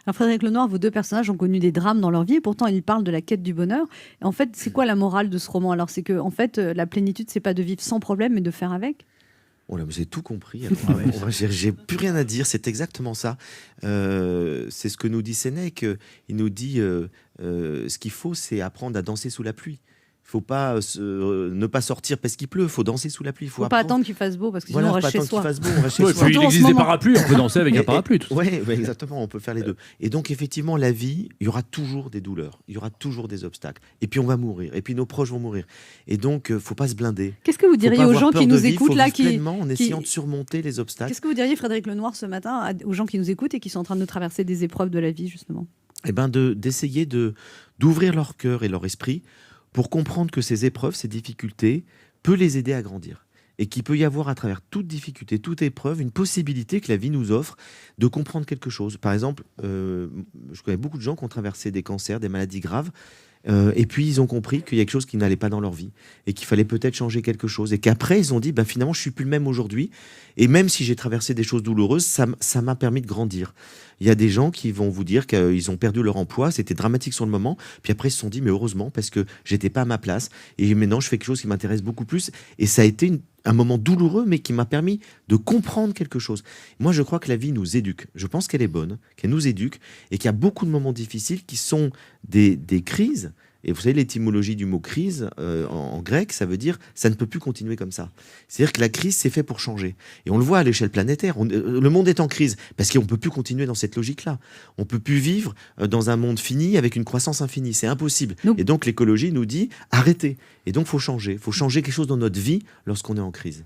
Alors Frédéric Lenoir, vos deux personnages ont connu des drames dans leur vie et pourtant ils parlent de la quête du bonheur. Et en fait, c'est quoi la morale de ce roman? Alors c'est que en fait, la plénitude, c'est pas de vivre sans problème, mais de faire avec. Oh là, vous avez tout compris. Alors, j'ai plus rien à dire. C'est exactement ça. C'est ce que nous dit Sénèque. Il nous dit ce qu'il faut, c'est apprendre à danser sous la pluie. Il faut pas ne pas sortir parce qu'il pleut. Il faut danser sous la pluie. Faut pas attendre qu'il fasse beau parce que sinon Voilà, on faut reste pas chez attendre qu'il soi. fasse beau. On reste chez Ouais, soi. puis il Surtout en existe ce des moment. parapluies, on peut danser avec un parapluie. Ouais, exactement, on peut faire les deux. Et donc, effectivement, la vie, il y aura toujours des douleurs, il y aura toujours des obstacles. Et puis, on va mourir, et puis nos proches vont mourir. Et donc, faut pas se blinder. Qu'est-ce que vous Faut diriez pas aux avoir gens peur qui de nous vivre, écoutent faut là, vivre pleinement en qui- essayant de surmonter les obstacles. Qu'est-ce que vous diriez, Frédéric Lenoir, ce matin, aux gens qui nous écoutent et qui sont en train de traverser des épreuves de la vie, justement? Eh ben, d'essayer d'ouvrir leur cœur et leur esprit pour comprendre que ces épreuves, ces difficultés, peut les aider à grandir. Et qu'il peut y avoir à travers toute difficulté, toute épreuve, une possibilité que la vie nous offre de comprendre quelque chose. Par exemple, je connais beaucoup de gens qui ont traversé des cancers, des maladies graves, et puis ils ont compris qu'il y a quelque chose qui n'allait pas dans leur vie et qu'il fallait peut-être changer quelque chose. Et qu'après, ils ont dit, bah, finalement, je suis plus le même aujourd'hui. Et même si j'ai traversé des choses douloureuses, ça m'a permis de grandir. Il y a des gens qui vont vous dire qu'ils ont perdu leur emploi, c'était dramatique sur le moment, puis après ils se sont dit, mais heureusement, parce que j'étais pas à ma place, et maintenant je fais quelque chose qui m'intéresse beaucoup plus. Et ça a été un moment douloureux, mais qui m'a permis de comprendre quelque chose. Moi, je crois que la vie nous éduque. Je pense qu'elle est bonne, qu'elle nous éduque, et qu'il y a beaucoup de moments difficiles qui sont des crises. Et vous savez, l'étymologie du mot crise, en grec, ça veut dire ça ne peut plus continuer comme ça. C'est-à-dire que la crise, c'est fait pour changer. Et on le voit à l'échelle planétaire. Le monde est en crise parce qu'on ne peut plus continuer dans cette logique-là. On ne peut plus vivre dans un monde fini avec une croissance infinie. C'est impossible. Non. Et donc, l'écologie nous dit arrêtez. Et donc, il faut changer. Il faut changer quelque chose dans notre vie lorsqu'on est en crise.